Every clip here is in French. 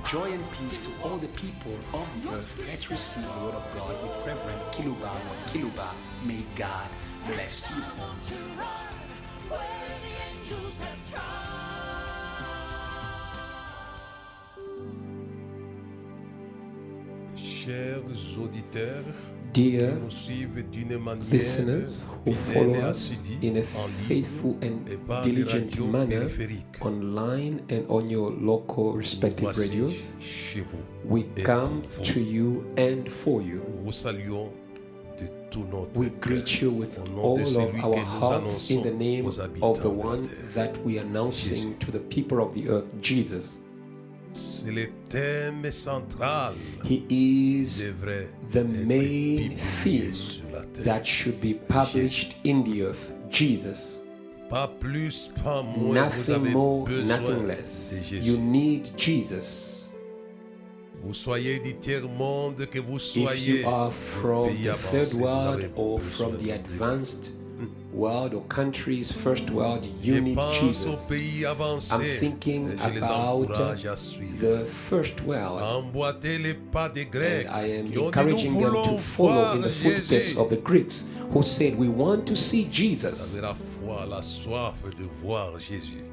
Joy and peace to all the people of the earth. Let's receive the word of God with Reverend Kiluba or Kiluba. May God bless you. Chers auditeurs, Dear qui nous suivent d'une manière listeners who follow fidèle et us assidue in a en ligne faithful and et par les diligent radios manner périphériques. online and on your local Nous respective voici radios, chez vous. we et come pour vous. to you and for you. Nous vous saluons de tout notre We cœur greet you with au nom de all of celui our que nous hearts in the annonçons name aux habitants of the de la one terre. that we are announcing to the people of the earth, Jesus. C'est le thème central He is devrait the être main publié theme sur la terre. that should be published in the earth, Jesus. Pas plus, pas moins, vous avez Nothing more, besoin nothing de less. Jésus. You need Jesus. Vous soyez du tiers-monde, que vous If soyez you are au from pays the avancé, third vous world avez or besoin from the de advanced world or countries, first world, Je you need pense Jesus. aux pays avancés. I'm thinking et je les about encourage à suivre. the first world. Emboîtez les pas des Grecs And I am qui ont dit nous encouraging them voulons to follow voir in the footsteps Jésus. of the Greeks who said, we want to see Vous Jesus. avez la foi, la soif de voir Jésus.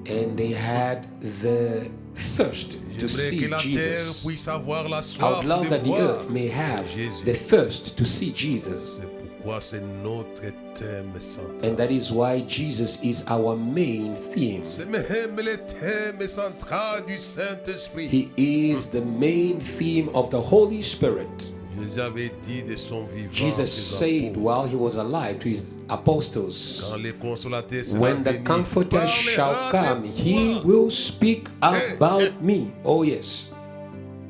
And they had the thirst to J'aimerais see que la terre Jesus. puisse avoir la I soif would love de that the voir earth may have Jésus. the thirst to see Jesus. C'est pourquoi c'est notre thème And central. that is why Jesus is our main theme. C'est même le thème central du Saint-Esprit. He is the main theme of the Holy Spirit. Jésus avait dit de son vivant à Jesus ses said apôtres, while he was alive to his apostles, quand le consolateur sera when the venu, Comforter shall parlera come, de he moi. will speak about me. Oh, yes.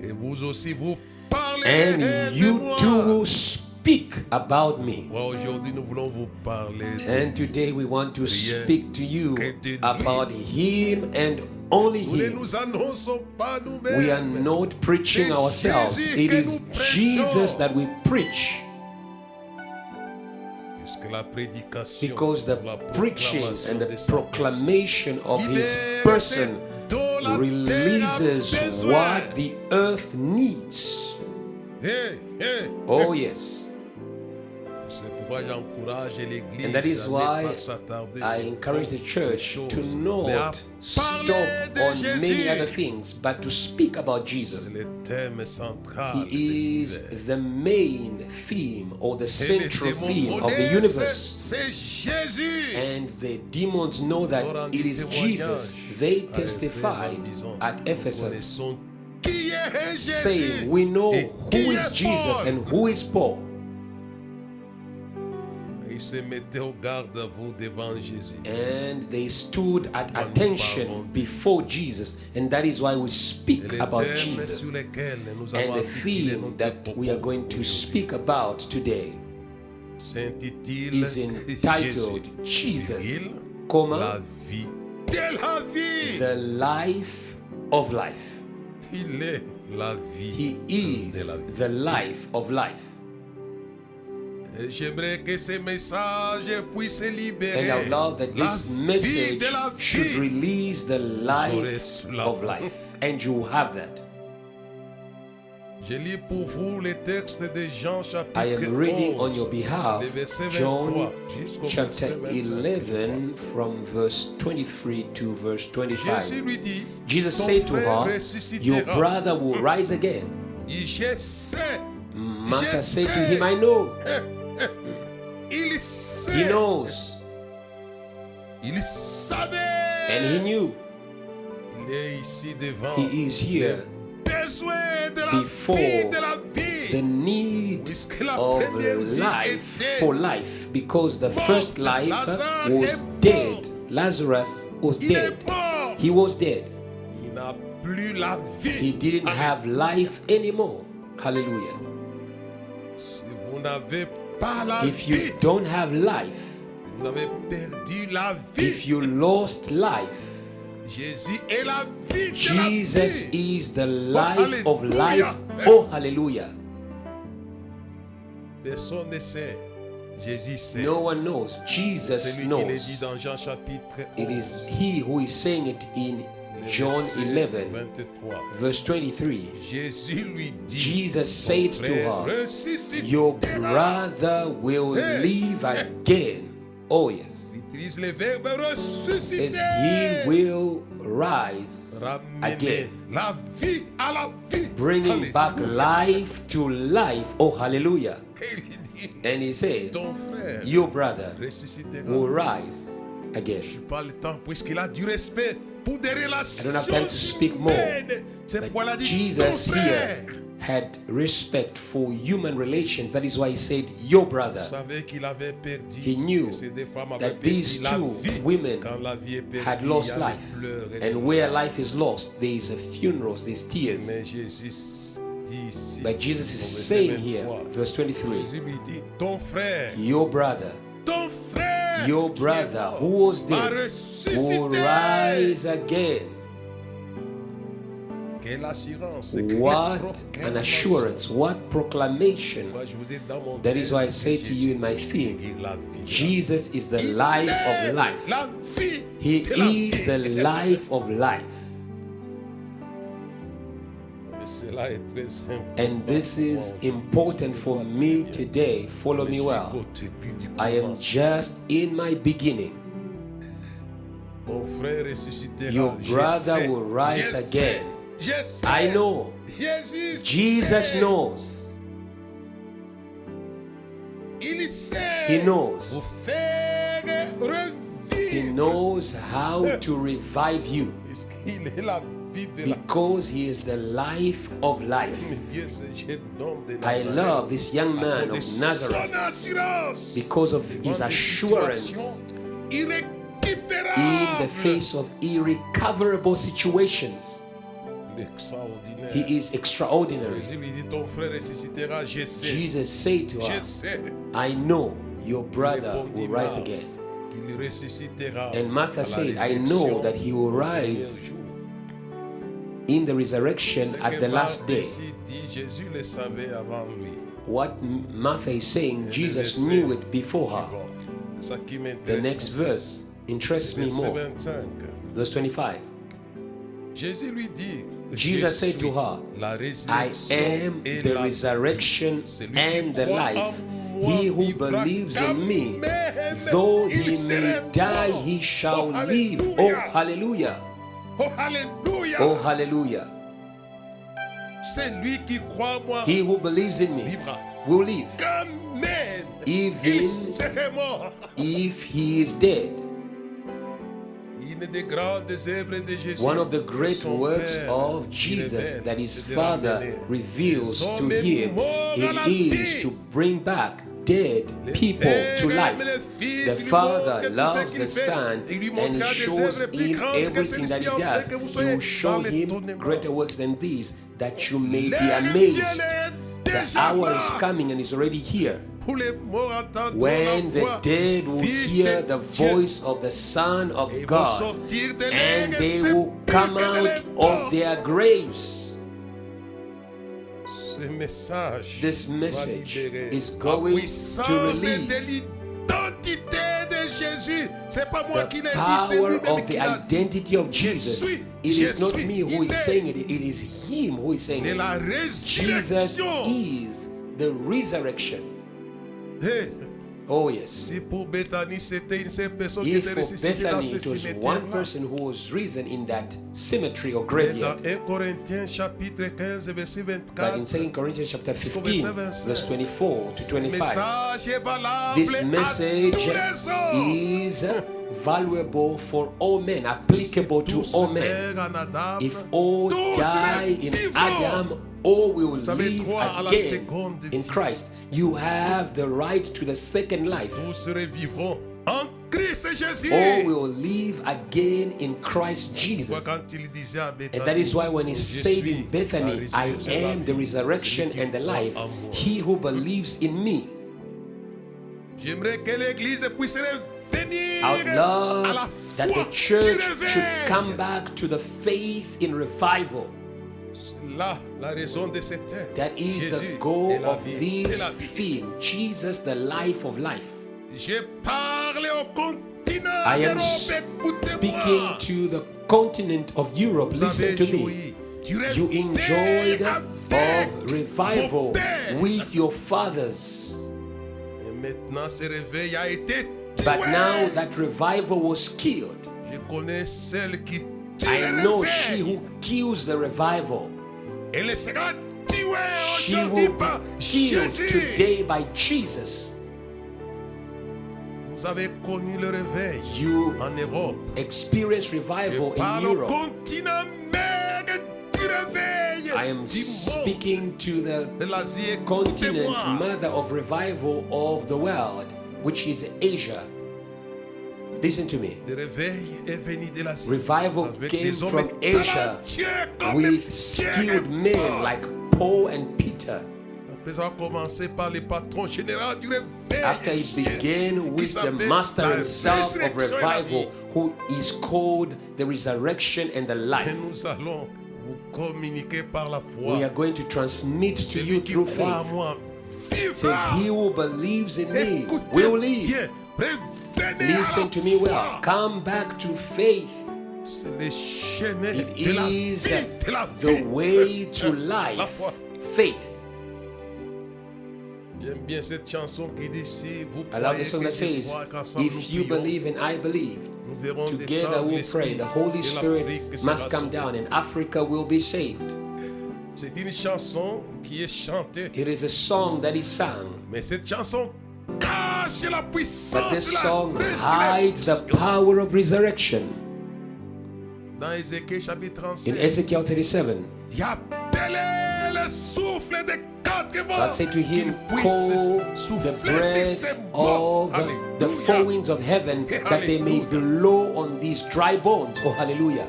Et vous aussi, vous parlez And de you moi. too will speak about me. Moi, aujourd'hui, nous voulons vous parler de And today we want to speak to you about him and only Nous ne him. nous annonçons pas We are nous-mêmes. not preaching C'est ourselves. Jésus It que is nous prêchons. Jesus that we preach. Puisque la prédication, Because the la preaching proclamation and de the sa proclamation of his libère person ce dont la terre a releases besoin. what the earth needs. Hey, hey. Oh, yes. C'est pourquoi j'encourage l'Église And that is à why ne pas s'attarder I sur encourage the d'autres church choses, to mais à not parler stop de on Jésus. many other things, but to speak about C'est Jesus. le thème central de He is l'univers. the main theme or the Et les central démons theme of the connaissent, universe. c'est Jésus. And the demons know that it is Jesus. They testified at Ephesus, Connaissons qui est Jésus saying, we know et who qui is est Jesus Paul. and who is Paul. Ils se mettaient au garde-à-vous devant Jésus. And they stood at attention before Jesus. And that is why we Et speak le about thème sur Jesus. lequel nous And allons the articuler theme notre that we are propos going to aujourd'hui speak about today s'intitule is entitled Jesus, Jésus, la comma, vie de la vie. the life of life. Il est la vie He de la is vie. the life of life. Et j'aimerais que ce message puisse libérer And I would love that la this vie message de la should vie. release the life cela. of life. And you will have that. Je lis pour vous le texte de Jean chapitre I am reading 11, on your behalf le verset John 23 jusqu'au chapter verset 25. 11 from verse 23 to verse Jésus 25. lui dit, Jesus ton said to frère her, ressuscitera. your brother will rise again. Et je sais, Martha je said to sais. him, I know. Il sait, He knows. il savait. And he knew. Il est ici devant He is here besoin de la before vie, de la the vie. need Puisque la of première vie life était for life, because the first life Lazare was est dead. Lazarus was Il est dead. mort. He was dead. Il n'a plus la vie. He didn't have life anymore. Hallelujah. Si vous n'avez pas la If vie, you don't have life, vous avez perdu la vie. if you lost life, Jésus est la vie de la Jesus vie. is the life of hallelujah. life. Oh, hallelujah. Personne ne sait. Jésus sait. No one knows. Jesus C'est lui qui l'a dit knows. dans Jean chapitre It 11. is He who is saying it in John 11, 23. verse 23, Jésus lui dit, Jesus ton said to frère her, ressuscitera. your brother will live again. Oh yes. Il utilise le verbe Says ressusciter. he will rise Ramener again, la vie à la vie. bringing back life to life. Oh hallelujah. Et il dit, And he says, ton frère your brother ressuscitera. will rise again. Je pas le temps puisqu'il a du respect pour des relations. I don't have time to speak more. humaines. C'est pourquoi il a But dit ton Jesus frère. here had respect for human relations. That is why he said, your brother. Vous savez qu'il avait perdu. He knew que ces deux femmes avaient that these perdu la two vie. women Quand la vie est perdue, had il y lost a des life. pleurs et des And where life is lost, there is a funerals, there's Mais tears. Jésus dit ici, But Jesus is au verset saying here, 23, verse 23, Jésus lui dit, ton frère, your brother, ton frère, your qui est brother mort, who was va dead will ressusciter. rise again. Quelle assurance, quelle What an proclamation. assurance, what proclamation. Moi, je vous ai dans mon That is thème why I que say to you in my Jésus theme, est la vie de la Jesus is the vie. life Il est of life. La vie He de la is vie. the life of life. Et cela est très important. And this is important for me today. Follow me well. I am just in my beginning. Ton frère ressuscitera. Your Je brother sais, will rise je sais, again. je sais. I know. Jésus Jesus sait. knows. Il sait. He knows. Vous faire revivre. He knows how to revive you Puisqu'il est la vie de la because he is the life of life. vie. Ce jeune homme de I Nazareth, love this young à man cause de of son Nazareth assurance, because of his devant des assurance situations irrécupérables. in the face of irrecoverable situations. L'extraordinaire. He is extraordinary. Jésus lui dit, ton frère ressuscitera, je sais. Jesus said to Je her, sais. I know your brother Répondit will rise Marthe again. qu'il ressuscitera And Martha à la said, I résurrection know that he will au dernier rise jour. in the resurrection Ce at que the last Marthe day. ici dit, Jésus le savait avant lui. What Martha is saying, Et Jesus le verset knew it before her. suivant. C'est ça qui The m'intéresse. next verse interests me Verset more. 25. Verse 25. Jésus lui dit, Jesus je said to suis her, la I résurrection am et the la vie. resurrection Celui qui and the croit en life. moi He who vivra believes quand in me, même though il he may sera die, mort. he shall Oh, live. hallelujah. Oh, hallelujah. Oh, alléluia. Oh, hallelujah. C'est lui qui croit en moi He who believes in me vivra. will live, Quand même even il serait mort. if he is dead. Une des grandes œuvres de Jésus. One of the great son works Père of qui Jesus révèle, that his c'est de Father ramener reveals les to hommes him, morts à la it is vie. to bring back dead Le people Père to aime life. le Fils, The il lui Father montre tout loves ce qu'il the fait. Son Il lui and montrera he des shows œuvres plus him grandes que everything that celles-ci, he afin does. que vous He soyez will show dans him l'étonnement. greater works than these, that you may be L'heure amazed. vient, l'heure The déjà hour là. is coming and is already here. Pour les morts entendront When la the voix dead will Fils hear de the Dieu. voice of the Son of Et vont God, sortir de and leurs they will come sépulcres de out leurs of morts. their graves. Ce message This va message libérer is la going puissance to de release l'identité de Jésus. C'est pas moi the qui l'ai dit, c'est power lui-même of qui the l'a dit. identity of Je Jesus. suis, It je is not suis, me who il is est. saying it, it is Him who is saying Et it. la Jesus résurrection. is the resurrection. Hey, Oh, yes. si pour Bethany c'était une seule personne qui If était for ressuscitée dans Bethany ce it was cimetière, one person who was risen in that cemetery or dans graveyard, 1 Corinthiens chapitre 15 verset but 24, in 2 Corinthians chapter Jusqu'au 15, verset 25. verse 24 to le 25, message est valable this à message tous les hommes. is valuable for all men, applicable to Tous all men. meurent en Adam, If all tous die in vivront. Adam, all will Vous avez live droit à la again seconde in vie. Christ. You have the right to the second life. Tous revivront en Christ Jésus. All will live again in Christ Jesus. Quand il disait à Bethany, And that is why when he je said suis in Bethany, la I résurrection et la am the vie. resurrection Celui qui and the croit life, en moi. he who believes in me. J'aimerais que l'Église puisse revenir I would à la love that foi the church qui should réveille. come back to the faith in revival. Là, la raison de cette œuvre. That is Jésus the goal est la of vie, this est la vie. theme. Jesus, the life of life. Je parle au continent I am d'Europe, écoutez-moi. Speaking to the continent of Europe, Vous listen avez to joui me. du You réveil enjoyed avec of revival vos pères. with your fathers. Et maintenant, ce réveil a été tué. But now that revival was killed. Je connais celle qui tue I le know she réveil. who kills the revival. Elle sera tuée She aujourd'hui will par be killed Jésus. today by Jesus. Vous avez connu le réveil You en Europe. experience revival Je parle in au Europe. continent mère du réveil I am du monde, speaking to the de l'Asie. continent, Écoutez-moi. mother of revival of the world, which is Asia. Listen to me. Le réveil est venu de l'Asie. Revival Avec came des hommes from Asia talentueux comme with Pierre skilled et men Paul. like Paul and Peter. Après avoir commencé par le patron général du réveil. After he began qui with the s'appelle master la himself of résurrection et la revival, vie. who is called the resurrection and the Et life. nous allons vous communiquer par la foi. We are going to transmit to Celui you qui through croit en faith. moi It says, he vivra. who believes in me Écoutez will live. bien. Revenez Listen à to la me well. foi. Come back to faith. C'est le chemin It de la is vie, de la the vie. way to La life. foi. Faith. J'aime bien cette chanson qui dit si vous I love croyez the song que that je says, crois qu'ensemble if nous you prions, believe and I believe, nous verrons together descendre we'll pray. l'esprit The Holy de Spirit l'Afrique must sera come sauvé. down and Africa will be saved. C'est une chanson qui est chantée, It is a song that is sung, mais cette chanson cache la but puissance this de la song hides the résurrection. power of resurrection. Dans Ézéchiel chapitre In 37, Ezekiel 37, il appelait le souffle des quatre vents God said to him, qu'il call puisse the souffler sur ces breath morts. of the four Alléluia. winds of heaven that they may Hallelujah. blow on these dry bones. Oh, hallelujah.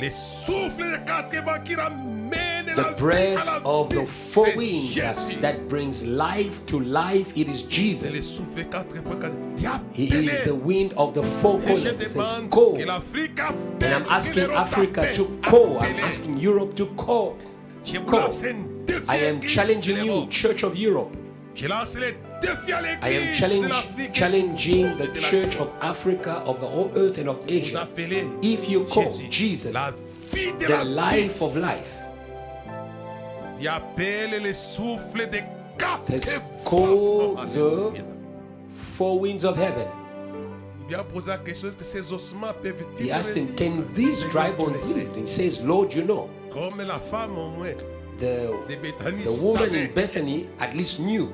Les souffles des quatre vents qui ramènent la The vie à breath la of vie, the four c'est winds Jésus. that brings life to life, it is C'est le Jesus. souffle des quatre vents. Il He is the appelait. wind of the four Et je corners. It says, demande call. que l'Afrique appelle, And I'm que asking l'Europe Africa appelle, to call. I'm appelez. asking Europe to call. Je vous Call. lance un défi I à am l'Église challenging de you, l'Europe. Church of Europe. Je lance les défis à I am l'Église de l'Afrique. challenging et the de Church l'Asie. of Africa, of the whole earth, and of Vous Asia. appelez If you call Jésus, Jesus, la vie de the la vie. life of life, Tu appelles le souffle des quatre says, vents. call the Alléluia. four winds of heaven. Il a posé la question, est-ce que ces ossements peuvent-ils He asked him, revenir? can these Seigneur, dry tu bones le sais. live? And he says, Lord, you know. Comme la femme au moins The, de Bethanie the woman savait. in Bethany at least knew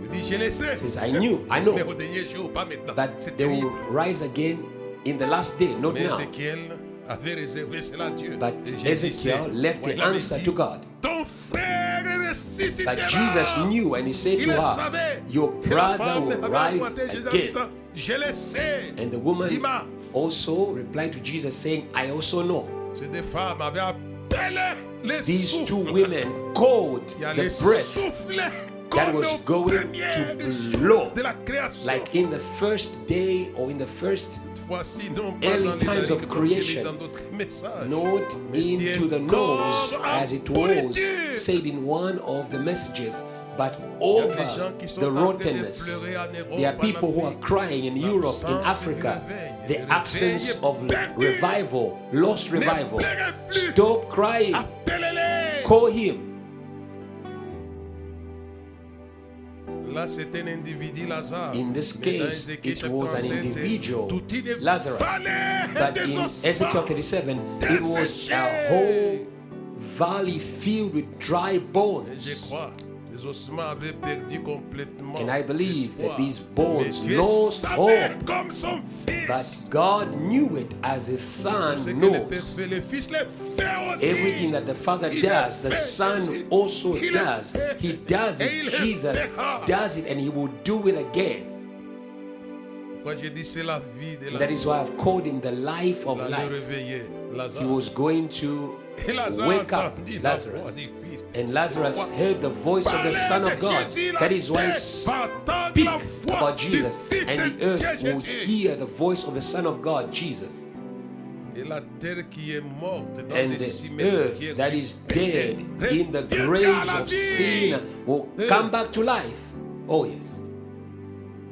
Il dit, je le sais. Says, I knew, I know. Mais au dernier jour, pas maintenant. that C'est they terrible. will rise again in the last day, not Mais now. Ézéchiel avait réservé cela à Dieu. But Et Jésus Ezekiel sait. left Ouais, the il avait answer dit, to God. ton frère ressuscitera. That Jesus knew, and he said Il to le her, savait. Your Et la brother femme will avait rise augmenté Jésus en again. disant, je le sais. And the woman Dimanche. also replied to Jesus, saying, I also know. Ces deux femmes avaient appelé les These two souffles. women called Il y a the les breath souffles that comme was aux going premières to jours blow, de la création. like in the first day or in the first, Voici non pas early dans les times narines of comme je l'ai creation, dans d'autres messages. not Mais c'est into the encore nose en as it was politique. said in one of the messages, but Il y a des gens over qui sont the en train de rottenness. pleurer en Europe, There are en people who are Afrique. crying in Europe, in L'absence Africa, du réveil. the Le absence réveil of est perdu. revival, lost revival. pleurez plus. Stop crying. Appelez-les. Call him. Là, c'est un individu, Lazare. In this Mais dans case, Ézéchiel it was an chapitre 37, individual, toute une Lazarus. vallée But des in ossements Ezekiel 37, it was a whole valley filled with dry Et bones. je crois, les ossements avaient perdu complètement And I believe l'espoir. that these bones Mais Dieu lost savait hope. comme son fils. But God knew it as his son Ce que le Père knows. fait, le Fils le fait aussi. Everything that the Father Il does, le the fait. Son also Il le does. fait. He does Et it. il le Jesus fera. does it, and he will do it again. Moi, je dis c'est la vie de And la that is why I've called him the life of va le life. réveiller. He Lazare. was going to Et Lazare wake up entendit la voix Lazarus. du Fils. And Lazarus heard the voice of the Son of God. That is why he speak about Jesus. And the earth will hear the voice of the Son of God, Jesus. Et la terre qui est morte dans And des the earth cimetières that du is péché dead in the reviendra à graves la of vie. sin will come back to life. Oh, yes.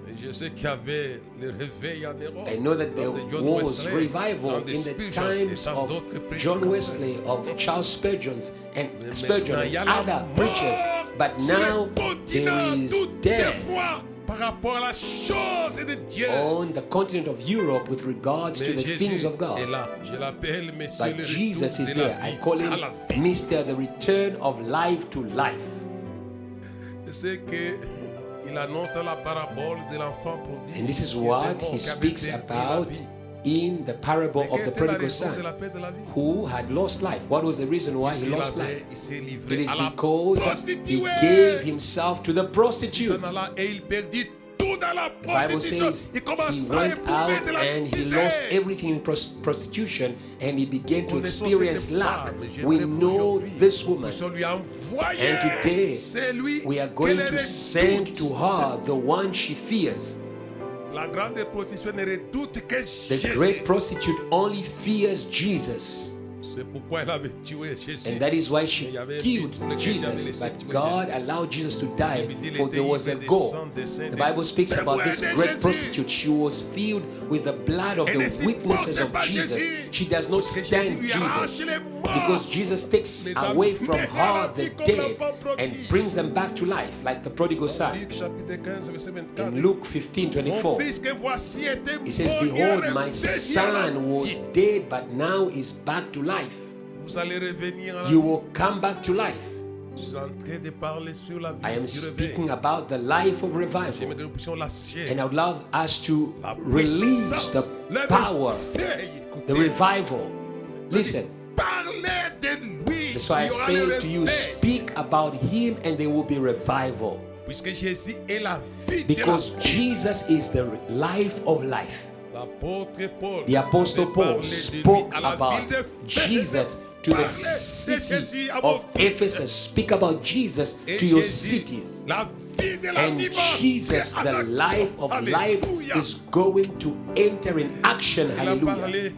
Et Je sais qu'il y avait le réveil en Europe. I know that there Temps de John was Wesley, revival temps de in the Spurgeon, et times tant of d'autres prédicateurs. John Wesley, of Charles Spurgeon, and maintenant, il y a la other mort preachers. But sur le now continent there is toutes les death fois par rapport à la chose de Dieu. on the continent of Europe with regards to Mais the Jésus things of est God. là. Je l'appelle Monsieur But le Jesus retour is de la there. I vie call him à la vie. Mr. the Return of Life to Life. Je sais que il annonce dans la parabole de l'enfant prodigue. And this is qui what était mort, he qui avait speaks perdu la about vie. in the parable Mais of quelle the était la prodigal raison de son, la paix de la vie? who had lost life. What was the reason why he Il lost life? s'est It livré is à la because he prostituée. gave himself to the Il prostitute. s'en alla et il perdit tout dans la The Bible prostitution. says Il he commença à went éprouver out de la and he misère. lost everything in prostitution and he began to Connaissons experience cette lack. femme. We J'aimerais know qu'aujourd'hui, this woman, nous lui envoyer and today celui we are going qu'elle to redoute. send to her the one she fears. La grande prostituée ne redoute que The Jésus. great prostitute only fears Jesus. C'est pourquoi elle avait tué Jésus. And that is why she Il y avait un killed but pour lequel il avait Jesus. laissé But tuer God Jésus. allowed Jesus to die, Il for était there was a ivre de goal. sang, de sang, The de Bible speaks about this témoins de great Jésus. prostitute. She was filled with the blood of Elle ne the supporte witnesses of pas Jesus. Jésus. She does not Parce que Jésus stand lui arrache Jesus les morts. because Jesus takes Les away amène from à her la the vie comme dead l'enfant and prodigue. brings them back to life, like the prodigal son. Luc chapitre 15, verset 24. In Luke 15:24. Mon fils que voici était He says, mort, il behold, est my revenu à la son was vie. dead, but now is back to life. Vous allez revenir à la You vie. will come back to life. Je suis en train de parler sur la vie I am du réveil. speaking about the life of revival. J'aimerais que nous puissions lâcher And I would love us to la release puissance, the le power, réveil. the Écoutez, revival. Listen, parlez de lui. that's why I Il y aura say le to you, réveil. speak about him and there will be revival. Puisque Jésus est la vie de la Because vie. Jesus is the life of life. L'apôtre Paul The Apostle avait Paul parlé de lui spoke à la about ville de Jesus to the Parlez de city Jésus à vos of villes. Ephesus. Speak about Jesus Et to your Jésus, cities. la vie de la And vivante, Jesus, est the en life action. of life, Alléluia. is going to enter in action. Il a Hallelujah. parlé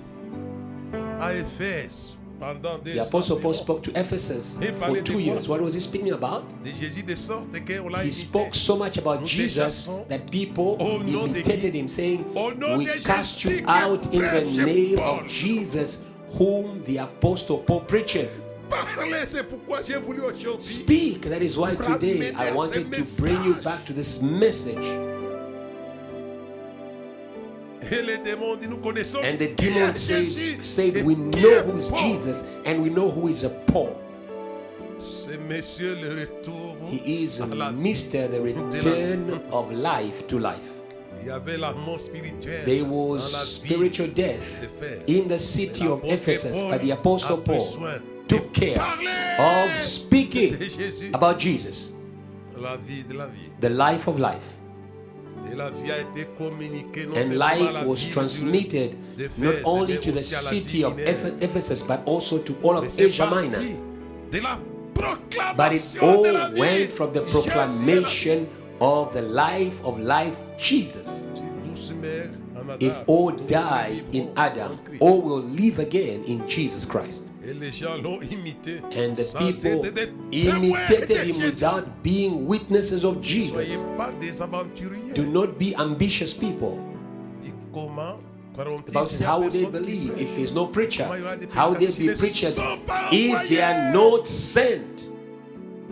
à Éphèse pendant des The Apostle Paul environ spoke to Ephesus Il for parlait 2 de quoi? years. What was he speaking about? de Jésus de sorte qu'on l'a He imité. spoke so much about Nous Jesus déchassons that people au nom de imitated qui? him, saying, Au nom we de cast you Jésus out que in the prêche name Paul. of Jesus, whom the Apostle Paul preaches. Parlez, c'est pourquoi j'ai voulu aujourd'hui Speak. That is why today I wanted to bring you back to this message. et les démons disent nous connaissons And the qui est demon Jésus said, et we qui know est who is Paul. Jesus and we know who is a Paul. C'est monsieur le retour He is à la Mr. the return of life to life. Il y avait la mort spirituelle There dans was la spiritual ville death d'Éphèse. in the city of L'apôtre Ephesus, Paul but the Apostle a pris Paul soin took care parler of speaking de Jésus, about Jesus, la vie de la vie. the life of life. Et la vie a été communiquée non And seulement à life la was ville transmitted d'Éphèse, not only mais to the aussi à la city of Mineure. Ephesus, but also to all Mais of c'est Asia Minor. parti de la But it proclamation de la all vie. went from the Jésus est la vie. proclamation of the life Jesus. Si tous meurent en Adam, If all tous die in vivront Adam, en Christ. all will live again in Jesus Christ. Et les gens l'ont imité And the sans people être des témoins imitated de him Jésus. without being witnesses of Soyez Jesus. pas des aventuriers. Do not be ambitious people. Et comment croiront-ils The Bible s'il says, y a how will they personne qui believe prêche? if there's no preacher? Comment il y aura des How will they prédicateurs be s'ils ne preachers sont pas if they are envoyés? not sent?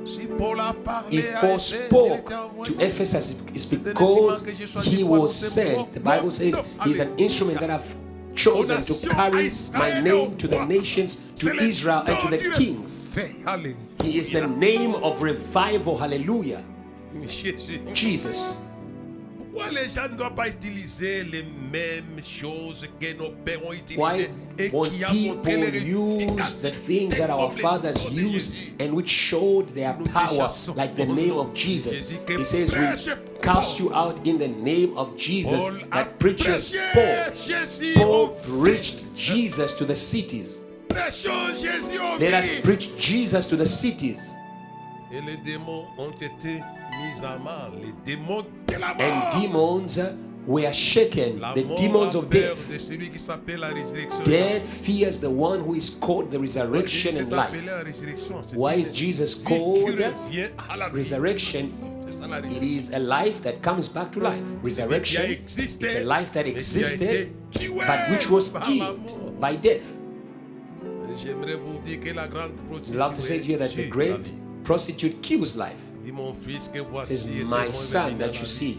Si Paul a parlé If à Paul Éphèse, il spoke était envoyé. to Ephesus, it's C'est un because instrument que j'ai choisi he pour was annoncer sent. mon The Bible nom. says he's an Alléluia. instrument that I've chosen to carry my name to the nations, to Israel, and to the kings. Alléluia. He is the name of revival. Hallelujah. Jésus. Jesus. Pourquoi les gens ne doivent pas utiliser les mêmes choses que nos pères ont Why utilisées et won't qui a montré people leur use the efficacité things that our comme le fathers nom de used Jésus? and which showed their Nous power, déchassons like the au name nom of de Jesus? Jésus que He says, prêche we cast Paul. you out in the name of Jesus Paul a that preaches prêché Paul. Jésus Paul aux villes. preached Jesus to the cities. Prêchons Jésus aux Let us villes. preach Jesus to the cities. Et les démons ont été mis à mal. Les démons de la mort. And demons were shaken, La the mort demons a of peur death. de celui qui s'appelle la résurrection. Death fears the one who is called the resurrection Jésus and s'est appelé life. la résurrection. C'est Why une is Jesus vie qui called revient à la vie. resurrection? C'est ça la It résurrection. is a life that comes back to life. Resurrection is a life that existed, but which was killed by death. J'aimerais vous dire que la grande I'd love to say to you that the great prostitute kills life. Dit mon fils que It voici says, était my mort, son il est that dans you la see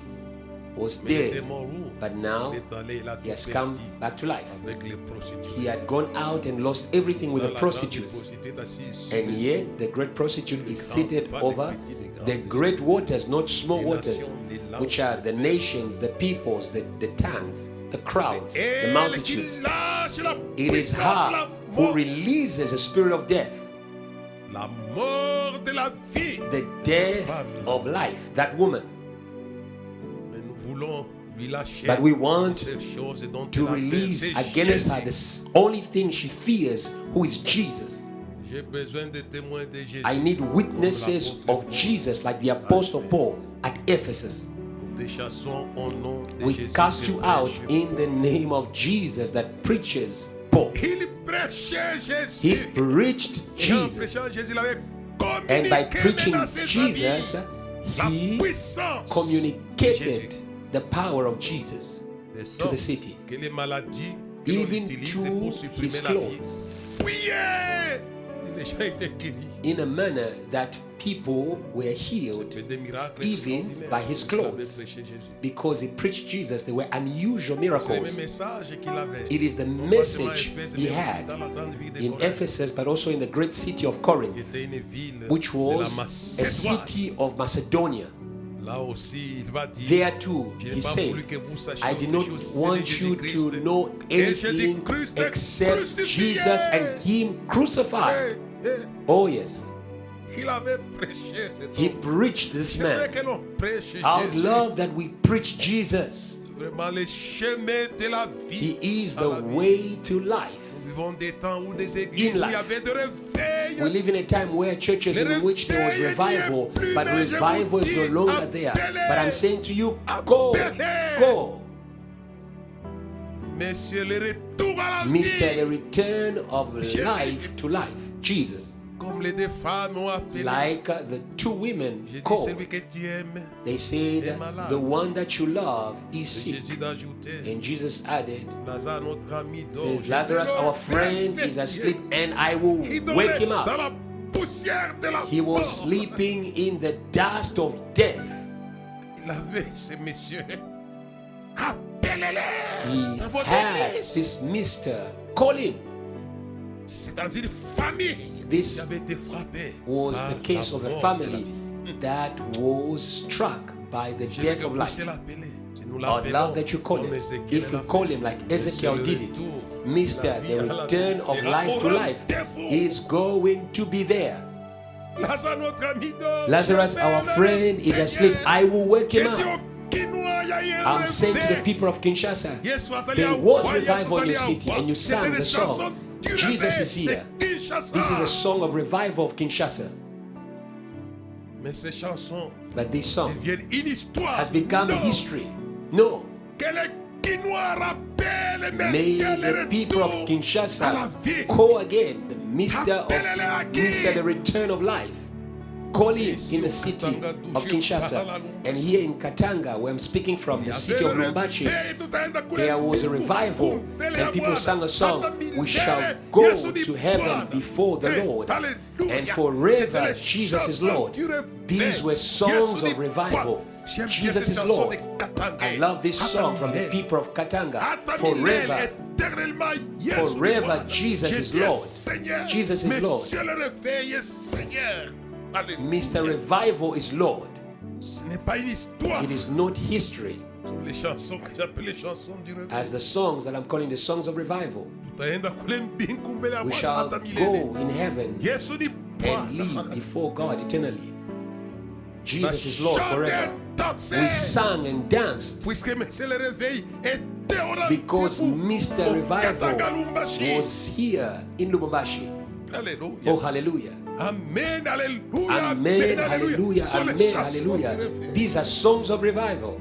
was vie. Mais il était dead, mort où? but now Il est allé, il a he has tout come perdu back to life. avec les prostituées. He had gone out and lost everything with Dans the la grande prostitutes. prostituée est assise sur And les yet the great prostitute is seated over the great waters, not small waters, which are the nations, the peoples, the tongues, the crowds, the Elle qui multitudes. lâche la It is puissance de la her who mort, releases the spirit of death, la mort de la vie. the death of life, that woman. Mais nous voulons lui lâcher But we want ces choses dont To elle a peur. release C'est against her Jésus. the only thing she fears, who is Jesus. J'ai besoin de témoins de Jésus. I need witnesses of Jesus like the Apostle Paul at Ephesus. Nous te chassons au nom de We Jésus. cast you de out prêche. in the name of Jesus that preaches Paul. Il prêchait Jésus. He preached Et en Jesus. prêchant Jésus, il avait And by communiqué preaching dans ses Jesus, amis la he puissance communicated the power of Jesus de to sorte the city, que les maladies que l'on even utilise to pour his supprimer la vie clothes, fuyaient. Et les gens étaient guéris. in a manner that people were healed C'était des miracles even extraordinaires. by his Parce qu'il avait clothes. prêché Jésus. Because he preached Jesus, there were unusual C'est le même miracles. message qu'il avait. It is the Non pas seulement à message Éphèse, he mais aussi had dans la grande ville de in Corinthe, Ephesus, but also in the great city of Corinth, qui était une ville which de la was a Macédoine. city of Macedonia. Là aussi, il va dire, There too, je he n'ai pas said, voulu que vous sachiez I did autre not chose, c'est want de you to Jésus-Christ. know Et anything Jésus-Christ est except crucifié. Jesus and Him crucified. Eh, eh, Oh, yes. il avait prêché cet He homme. preached this C'est vrai man. que l'on prêche I would Jésus. love that we preach Jesus. Vraiment le chemin de la vie. He is à the la vie. way to life. Nous vivons des temps où des églises où il y life. avait de réveil. We live in a time where churches in which there was revival, but revival is no longer there. But I'm saying to you, go, go. Messieurs, le retour à la Mr. The vie. return of life to life. Jesus. Comme les deux femmes ont appelé. Like the two women J'ai dit, called. celui que tu aimes. They said, the one that you love is sick. Jésus d'ajouter. And Jesus added, Lazare, notre ami, dort. says, Je Lazarus, te our friend, is réveille. asleep, and I will Il dormait wake him dans up. la poussière de la He was mort. sleeping in the dust of death. Il avait ces messieurs. Appelez-les. He Dans votre had église. this mister. Call him. C'est dans une famille This qui avait été frappée was par the case la of a mort de family la vie. that was struck by the Je veux death que of vous life. puissiez l'appeler. Si nous I'd l'appelons love that you call comme him. Ézéchiel If we l'a call fait. him like Monsieur, Ezekiel le did it, retour Mister, de la vie the à la return vie of sera life au to life rendez-vous. is going to be there. Lazare, notre ami, dort. Lazarus, Je our vais friend, le is asleep. réveiller. I will wake him J'ai dit up. au Kinois, il y a eu un I'm saying to the réveil. people of Kinshasa, Yes, was allé there à was Wa, yes, revival was in your allé à city, Wa. and you sang C'était the des song, chansons du Jesus réveil is here. de Kinshasa. This is a song of revival of Kinshasa. Mais ces chansons But this song deviennent une histoire. has become Non. history. No. Que les Kinois rappellent, May messieurs, the le people of retour à la Kinshasa vie. call again the Mister Appelez-le à of qui? Mister the return of life. Call him in the city of Kinshasa. And here in Katanga, where I'm speaking from, the city of Lumbashi, there was a revival and people sang a song, we shall go to heaven before the Lord, and forever Jesus is Lord. These were songs of revival. Jesus is Lord. I love this song from the people of Katanga. Forever, forever Jesus is Lord. Jesus is Lord. Mr. Revival is Lord. Ce n'est pas une histoire. It is not history, Les chansons que j'appelle les chansons du réveil. as the songs that I'm calling the songs of revival. Tutaenda kule mbingu mbele ya We Bwana shall hata milele. go in heaven Yesu ni and live Bwana. before God eternally. Jesus is Lord forever. We sang and danced Puisque c'est le réveil était au rendez-vous because Mr. au Revival Katanga-Lumbashi. was here in Lubumbashi. Alléluia. Oh, hallelujah. Amen, alléluia. Amen, hallelujah, Ce sont les amen, chansons hallelujah. du réveil. These are songs of revival.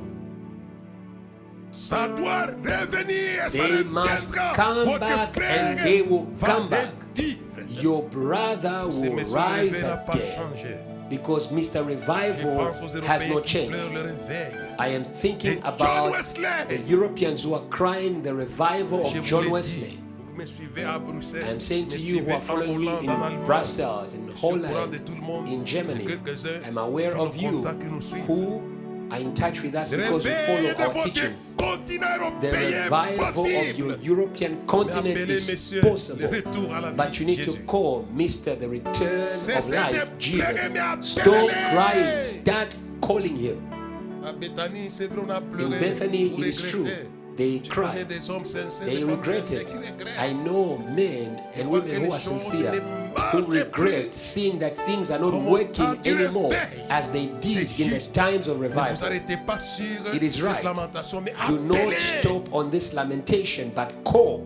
Ça doit revenir, ça They must reviendra. come Votre back frère and they will va come back. revivre. Your brother Ces will messieurs rise réveil n'a pas again. changé. because Mr. Je Revival pense aux has Européens not qui changed. pleurent le réveil. I am thinking Et John about Wesley. the Europeans who are crying the revival Je of vous John l'ai Wesley. dit, vous me suivez à Bruxelles, I am saying me to you who suivez are en following me Hollande, en in Allemagne. Brussels, in Je suis au courant de Holland, tout le monde, in Germany. de quelques-uns I'm aware de of nos you contacts qui nous suivent. who are in touch with us Le because you follow réveil de our votre teachings. continent The européen revival of your possible. European continent appelez, is messieurs, possible, le retour à la but vie, you need to Jésus. call Mr. the return of Cessez de life, Jesus. pleurer, mais Stop appelez-le. crying, start calling him. À Bethanie, c'est vrai, on a In pleuré. Bethany, on it is true. regrettait. They Je connais cried. des hommes sincères, They des femmes sincères regretted. qui regrettent. I know men and Voir women que who les are choses sincere, ne who marchent regret plus. seeing that things are not Comme au working temps du anymore réveil. as they did C'est in the juste. times of Ne vous revival. arrêtez pas sur It is cette right. lamentation, mais Do not appelez. stop on this lamentation, but call.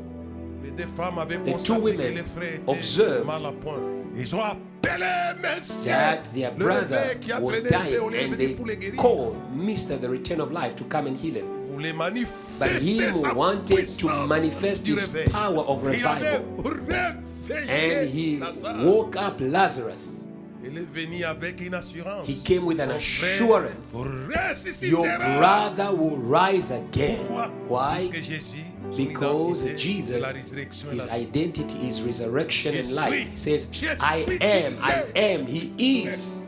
Les deux femmes avaient The two constaté que women les frères étaient observed mal à point. Ils ont appelé, messieurs, That their le brother réveil qui a was traîné dying au lieu and de they pour les guérir. called Mr. the Return of Life to come and heal him. Vous les But manifestez he sa wanted to puissance manifest du his réveil. power of Il avait revival. réveillé And he Lazare. woke up Lazarus. Il est venu avec une assurance. He came with an Ton frère assurance. Your ressuscitera. brother will rise again. Pourquoi? Why? Parce que Jésus, son Because identité, c'est Jesus, la résurrection et his la vie. identity is resurrection Je and life. suis. He says, Je I suis. am, he is,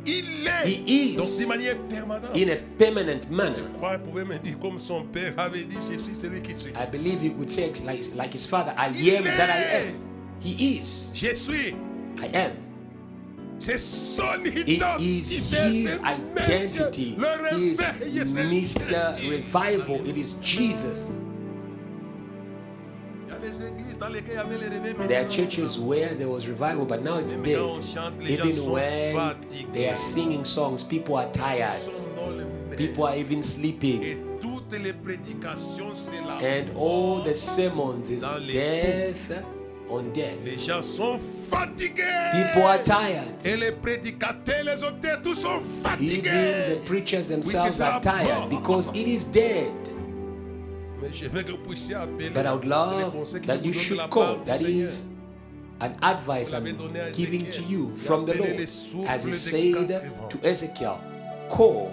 Il est. He is. Donc de manière permanente. in a permanent manner. Crois, pouvait me dire comme son père avait dit, je suis celui qui suis. I believe he would say like his father, I am that I am. He is, Je suis. I am. C'est son It identité. is his c'est identity. Monsieur. Le Is réveil, c'est Mr. Jésus. Revival. It is Jesus. Il y a des églises dans lesquelles il y avait les réveils. There are churches where there was revival, but now it's Même dead. quand on chante, les gens Even sont when fatigués. they are singing songs, people are tired. Dans le mail. People are even sleeping. Et toutes les prédications, c'est là. And all the sermons is Dans les death on death. Les gens sont fatigués. People are tired. Et les prédicateurs, les auteurs, tous sont fatigués. Even the preachers themselves are tired because it is dead. Mais j'aimerais que vous puissiez appeler. But I would les love conseils que that je you vous donne de should la call. part du That Seigneur. is an advice I'm giving to you from the Lord. As he said to Ezekiel, call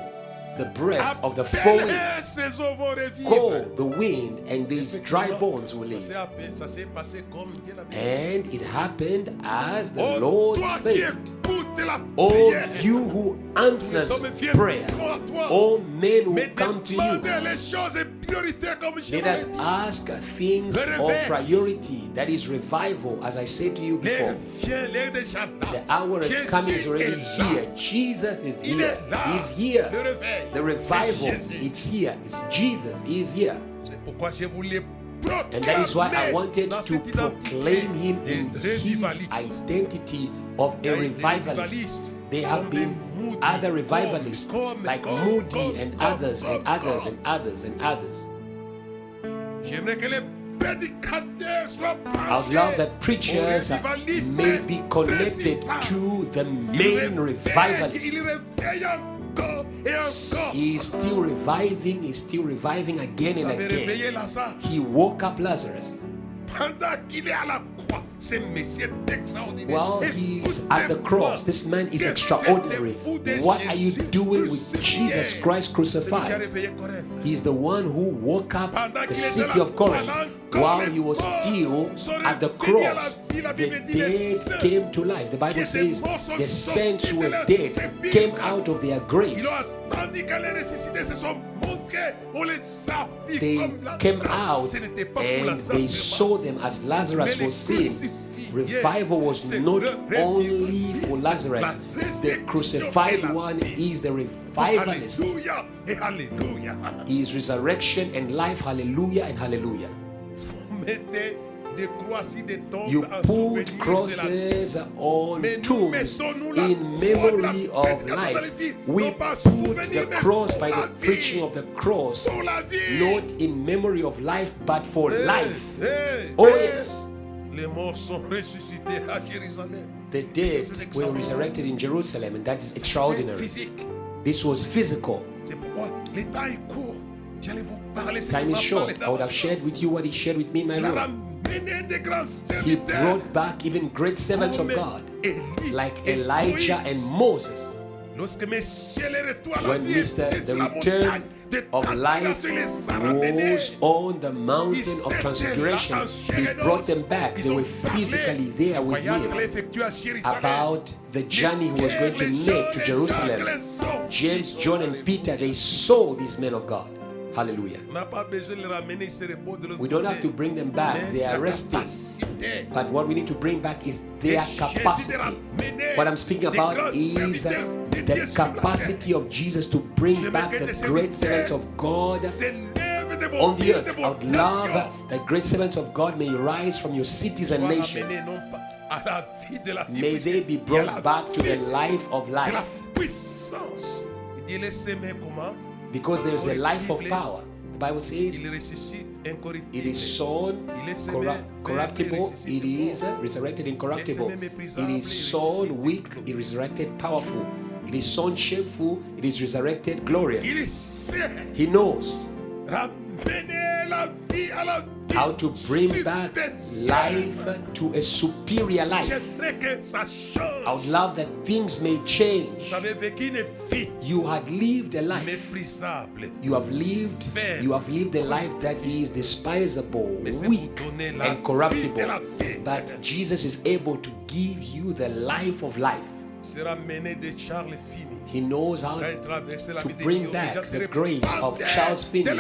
the breath of the four Appelez winds. ces eaux vont revivre. Call the wind, and these dry bones will live. Ça s'est passé comme Dieu l'avait dit. And it happened as the Oh, Lord toi qui said. écoutes la All prière, you who answers Nous sommes fiers prayer, de toi, toi. all men who mais come to you, demandez les choses prioritaires comme je let l'ai us dit. ask things Le of réveil. priority. That is revival, as I said to you L'air before. vient, l'air déjà là. The hour is Jésus coming, is already est là. here. Jesus is Il here. est là. He's here. Le réveil. The C'est revival, Jésus. it's here. It's Jesus. He is here. C'est pourquoi je voulais And that is why I proclamer wanted dans to cette proclaim him identité in des his revivalistes. identity of Il y a a des revivalist. revivalistes There comme have des been Moody, other comme revivalists like Moody and others and others and others and others. J'aimerais que les prédicateurs soient I would love that preachers may be connected to the main Il revivalist. réveille encore et encore. He is still reviving, he's still reviving again Il and avait réveillé again. Lazare He woke up Lazarus. pendant qu'il est à la croix. C'est monsieur extraordinaire. While he's at the cross, this man is extraordinary. What are you doing with Jesus Christ C'est lui qui a crucified? réveillé Corinthe. He's the one who woke up the city of Corinth while he was still at the cross. The dead came to life. The Bible says the saints who were dead came out of their Ils graves. ont attendu qu'elle est ressuscitée, se sont montrés, on les a vus They comme Lazare. came out Ce n'était pas pour and Lazare they seulement. saw them as Lazarus Mais les was seen. crucifiés, Revival was c'est not le only for Lazarus. La The résurrection crucified et la one vie. is the revivalist. Alléluia et alléluia. He is resurrection and life. Hallelujah and hallelujah. Vous mettez des croix sur des tombes You en put souvenir de la vie. crosses on Mais nous tombs mettons-nous la in croix de la memory of prédication de la life. vie, We non pas put souvenir, the mais cross pour by la the preaching vie. of the cross, Pour la vie. not in memory of life, but for Hey, life. hey, Oh hey. yes. Les morts sont ressuscités à Jérusalem. The Et ça, dead c'est were extraordinaire. resurrected in Jerusalem, and that is C'était extraordinary. physique. This was physical. C'est pourquoi le temps est court. J'allais vous parler ce Time qu'il is m'a short. parlé I would have d'abord. shared with you what he shared with me in my Il a room. ramené des grands He serviteurs brought back even great servants of comme God, Élie like et Elijah Moïse. and Moses. Lorsque Messieurs les retours à la When vie Mr. étaient the sur la return montagne de of life transfiguration, il les a ramenés. was on the mountain of transfiguration, he brought them back. They were physically there with him about the journey he was going to make to Jerusalem. James, John, and Peter, they saw these men of God. Hallelujah. We don't have to bring them back. They are resting. But what we need to bring back is their capacity. What I'm speaking about is the capacity of Jesus to bring back the great servants of God on the earth. I would love that great servants of God may rise from your cities and nations. May they be brought back to the life of life. Because there's a life of power. The Bible says it is sown corruptible, it is resurrected incorruptible. It is sown weak, it is resurrected powerful. It is sown shameful, it is resurrected glorious. He knows how to bring back life to a superior life. I would love that things may change. You had lived a life. You have lived a life that is despisable, weak, and corruptible. But Jesus is able to give you the life of life. He knows how to bring back the grace of Charles Finney.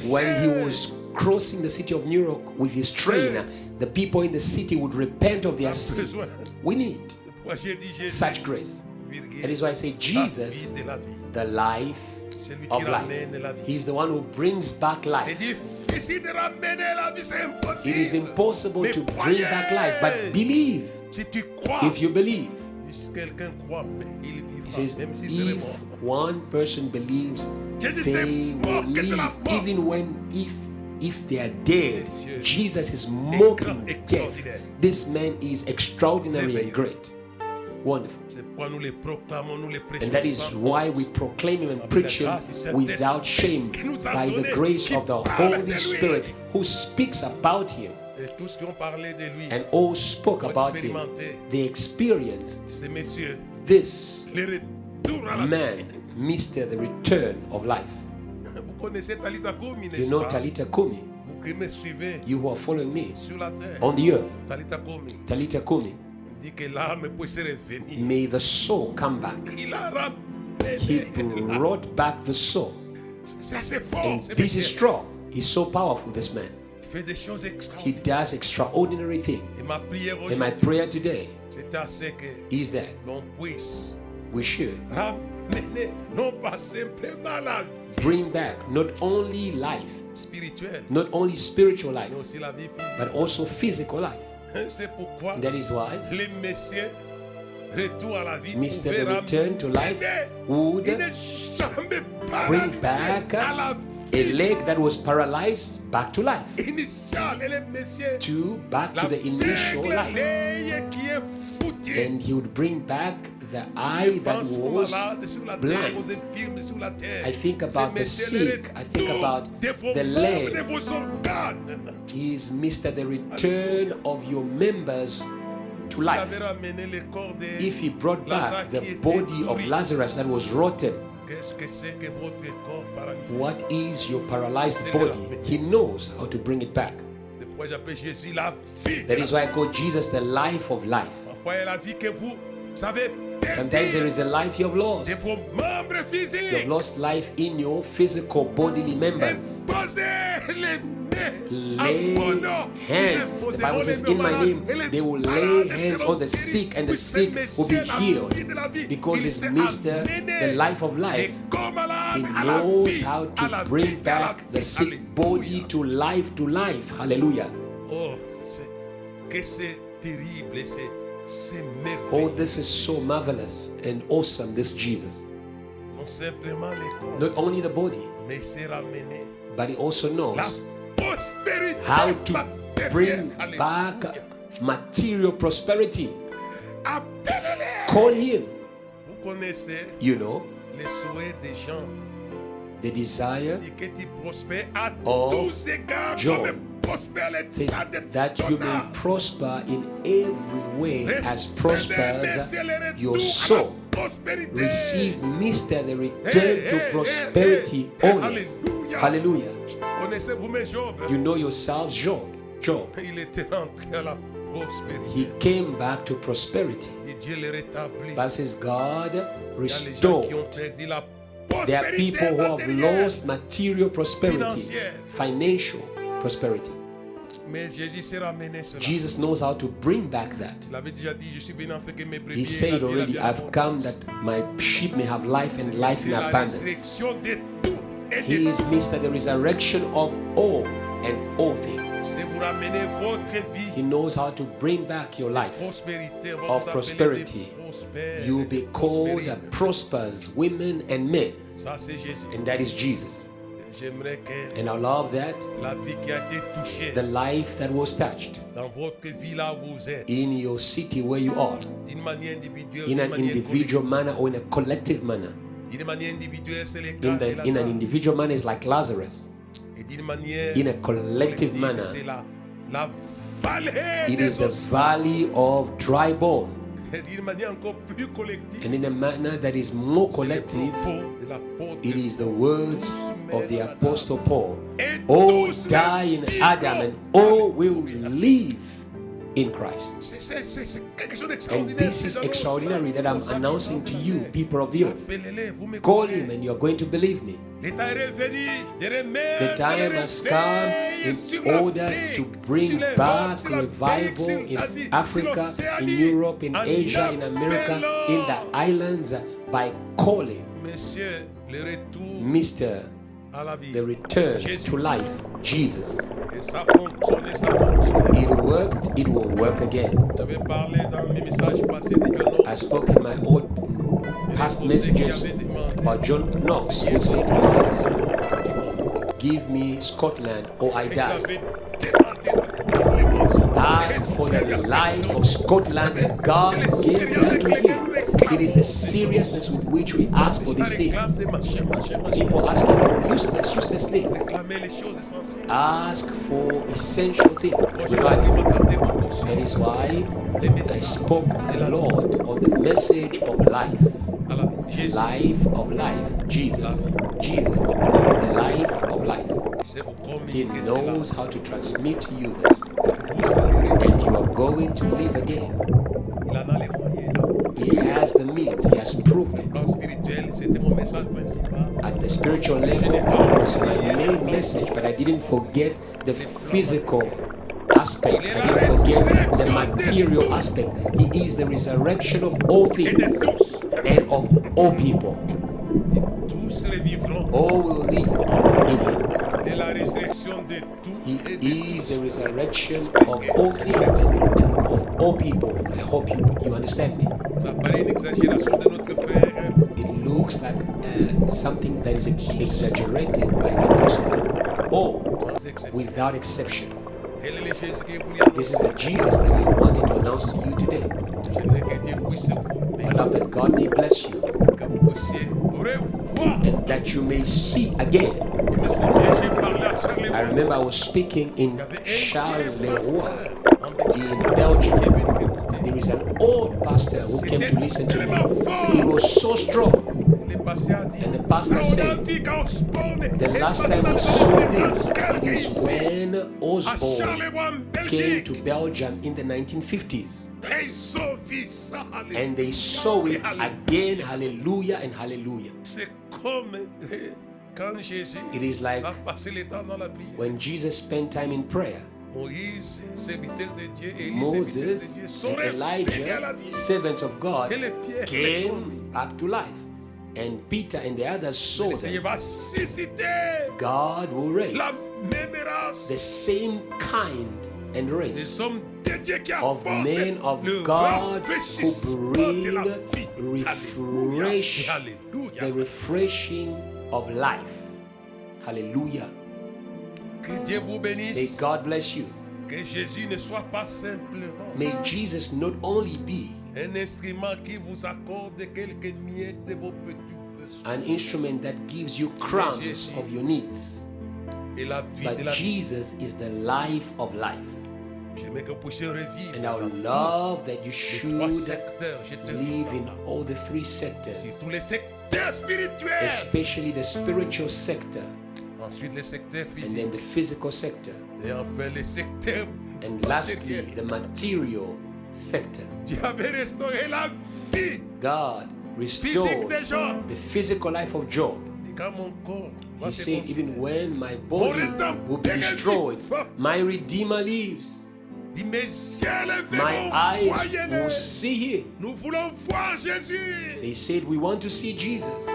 When he was crossing the city of New York with his train, the people in the city would repent of their sins. We need such grace. That is why I say Jesus, the life of life. He's the one who brings back life. It is impossible to bring back life, but believe. If you believe, he says, if one person believes, they will live, even when if they are dead. Jesus is mocking death. This man is extraordinary and great. Wonderful. And that is why we proclaim him and preach him without shame by the grace of the Holy Spirit who speaks about him. And all spoke about him. They experienced this man, Mr. the return of life. You know Talita Kumi? You who are following me on the earth. Talita Kumi. May the soul come back. He brought back the soul. And this is strong. He's so powerful, this man. He does extraordinary things. And my prayer today is that we should bring back not only life, not only spiritual life, but also physical life. And that is why Mr. the Return to Life would bring back a leg that was paralyzed back to life, back to the initial life. And he would bring back the eye that was blind. I think about the sick. I think about the lame. Is Mr. the return of your members to life. If he brought back the body of Lazarus that was rotten, what is your paralyzed body? He knows how to bring it back. That is why I call Jesus the life of life. Sometimes there is a life you have lost. You have lost life in your physical bodily members. Lay hands. The Bible says, in my name, they will lay hands on the sick and the sick will be healed. Because it's Mr. the life of life. He knows how to bring back the sick body to life to life. Hallelujah. Oh, this is so marvelous and awesome, this Jesus. Not only the body, but he also knows how to bring back material prosperity. Call him. You know, the desire of Job prospère l'état says de that ton you may âme. prosper in every way as Recevez, prospers messieurs, le your retour à la soul. prospérité. Receive, Mister, the return to prosperity. Oh yes. Hallelujah. Connaissez-vous mes Job? You know yourselves, Job. Job. Il était entré à la prospérité. He came back to prosperity. Et Dieu le rétablit. Bible says God Il y a les gens qui restored. ont perdu la There are prospérité people who have matérielle. lost material prosperity, Financière. financial prosperity. Mais Jésus s'est ramené cela. Jesus knows how to bring back that. Il avait déjà dit, je suis venu afin que mes He brebis aient said la vie, la already, vie en I've come abondance. that my sheep may have life and life in C'est la abundance. résurrection de tout et He de is Mr. the resurrection of all and all things. C'est vous ramener votre vie. He knows how to bring back your life Prospérité, on va of vous appeler prosperity. des prospères, You will des be called prospériles. prosperous women and men, Ça c'est Jésus. and that is Jesus. J'aimerais que And I love that la vie qui a été touchée the life that was touched dans votre vie là où vous êtes, in your city where you are, d'une manière individuelle, in d'une an manière individual collective. manner or in a collective manner. D'une manière individuelle, c'est le cas In, de in an Lazare. individual manner is like Lazarus. Et d'une manière In a collective collective, manner, c'est la vallée it des is the os. valley of dry bone. Et d'une manière encore plus collective, And in a manner that is more c'est les collective, propos de l'apôtre. it is the words of the Apostle Paul. Et All tous die in les Adam, and all will live in Christ. C'est quelque chose And d'extraordinaire. this is Ces extraordinary that I'm annonces. announcing to you, people of the earth. Appelez-les, vous me Call connaissez. him and you're going to believe me. Le temps est revenu de The remettre time le has come réveil sur in l'Afrique, order to sur bring l'Europe, back sur l'Amérique, revival sur in l'Asie, Africa, sur in l'Océanie, Europe, in en Asia, in America, in the appelant, islands by calling Monsieur, le retour Mr. à la vie. the return to life, Jesus. Et ça fonctionne, ça fonctionne. It worked, it will work again. J'avais parlé dans mes messages passés de John I Knox. spoke in my old past messages about John Knox who said, give me Scotland or I Il die. avait demandé la Asked for the life of Scotland and God gave that to him. It is the seriousness with which we ask for these réclame things. des machins. People asking for useless things. Réclamer les choses essentielles. Ask for essential things. Moi, je Revival. m'attendais beaucoup sur That is why les I messages spoke a lot on the message of life. à la vie. Jésus, Life of life. Jesus. Jesus. The life of life. c'est vous He communiquer cela. knows how to transmit to you this. Vous allez revivre. And you are going to live again. Il en a les moyens. Là. He has the means. He has proved it. Plan spirituel, c'était mon message principal. At the spiritual level, it was my main message, but I didn't forget the physical aspect. I didn't forget the material aspect. He is the resurrection of all Et de things tous, and of all people. tous revivront. All will live in him. Et la résurrection de tout He et de is tous. the resurrection of all things and of all people. I hope you understand me. Ça paraît une exagération de notre frère. It looks like something that is exaggerated by the Apostle Paul. All, Sans exception. without exception. Tel est le Jésus que vous lui This annoncez. is the Jesus that I wanted to announce to you today. J'aimerais que Dieu puisse vous bénir. Beloved, that God may bless you Que vous puissiez revoir. and that you may see again. Je me souviens, j'ai parlé à I Charles. remember I was speaking in Il y avait un Charleroi en Belgique in Belgium. qui est venu m'écouter. There is an old pastor who came to listen to me. tellement fort. It was so strong. Le pasteur a dit, And the pastor ça, on a said, vu quand Osborne The est last passé time dans we le saw 50, this, it is ici, when à Osborne Charleroi, en came Belgique. to Belgium in the 1950s. Et ils ont vu ça. Alléluia. And they saw it again. Hallelujah and hallelujah. C'est comme quand Jésus It is like a passé le temps dans la prière. when Jesus spent time in prayer. Moïse, serviteur de Dieu, Élie, serviteur de Moses Dieu, sont and réveillés à Elijah, la vie. servants of God, Et les pierres les ont came vues. back to life. And Peter and the others saw Le Seigneur that va susciter God will la raise même race the same kind and des race hommes de Dieu qui of apportent men of le God rafraîchissement who de la bring vie. Alléluia. refresh, Alléluia. the refreshing of life. Hallelujah. Que Dieu vous May bénisse. God bless you. Que Jésus ne soit pas simplement May Jesus not only be un instrument qui vous accorde quelques miettes de vos petits besoins. an instrument that gives you crumbs of your needs. Et la vie de but la vie. Jesus is the life of life. J'aimerais que vous puissiez revivre And I would dans love that you tous les trois should secteurs. Je te live in demande. all the three Si sectors, tous les secteurs spirituels. especially the spiritual sector Ensuite les secteurs and then physiques. the physical sector, Et enfin les secteurs and lastly matériels. the material sector. Dieu avait restauré la vie God physique restored des gens. the physical life of Job. Et quand mon corps va He se said, consumer, even when my body will be destroyed, my Redeemer lives. dit, mes yeux le My verront, eyes voyez-le. will see him. Nous voulons voir Jésus. They said, we want to see Jesus,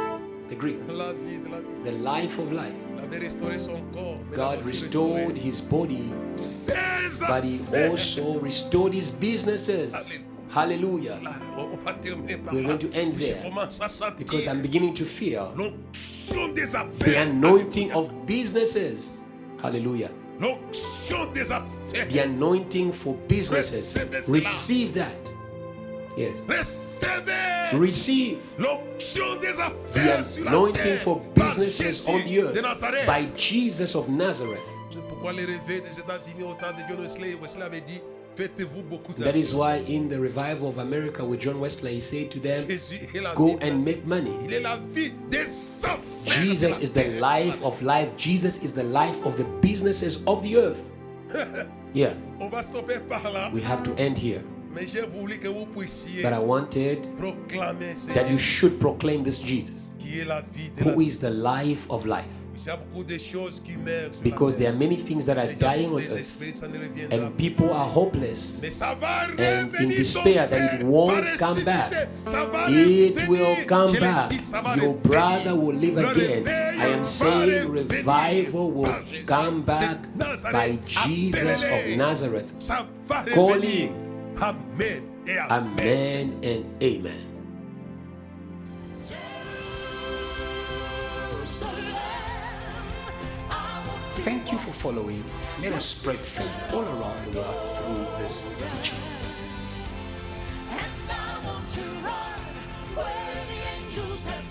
the Greek, La vie de la vie. the life of life. Il avait restauré son corps. mais il God avait aussi restored restauré his body, ses but he affaires. also restored his businesses. Hallelujah. Là, on va terminer par We're là. going to end Je there. commence à Because sentir I'm beginning to feel l'onction des the affaires. anointing of businesses. Hallelujah. L'onction des affaires. The anointing for businesses. Receive that. Yes. Recevez Receive l'onction des the affaires sur la anointing terre for par businesses on the Jésus de earth Nazareth. by Jesus of Nazareth. C'est pourquoi les réveils des États-Unis au temps de John Wesley avait dit, faites-vous beaucoup That is d'argent. why in the revival of America with John Wesley, he said to them, Jésus est la go vie de la and vie. make money. Il est la vie des affaires. Jesus is the life of life. Jesus is the life of the businesses of the earth. Yeah, On va stopper par là, we have to end here. mais j'ai voulu que vous puissiez But I wanted proclamer ce that you Jésus should proclaim this Jesus, qui est la vie de la who vie. is the life of life. Il y a beaucoup de choses qui meurent sur Because la there terre. are many things that are Les gens dying sont on earth, désespérés, ça ne reviendra and pas. people are hopeless. Mais ça va and in revenir, despair ton that it frère won't va come back. ressusciter. Ça va It revenir. will come Je l'ai back. dit, ça va Your revenir. brother will live Le again. réveil I am va saying revenir revival will par Jésus come de back Nazareth. by Jesus of Appelez-les. Nazareth. Ça va Call revenir. him. Amen et amen. Amen and amen. Thank you for following. Let us spread faith all around the world through this teaching. And I want to run where the angels have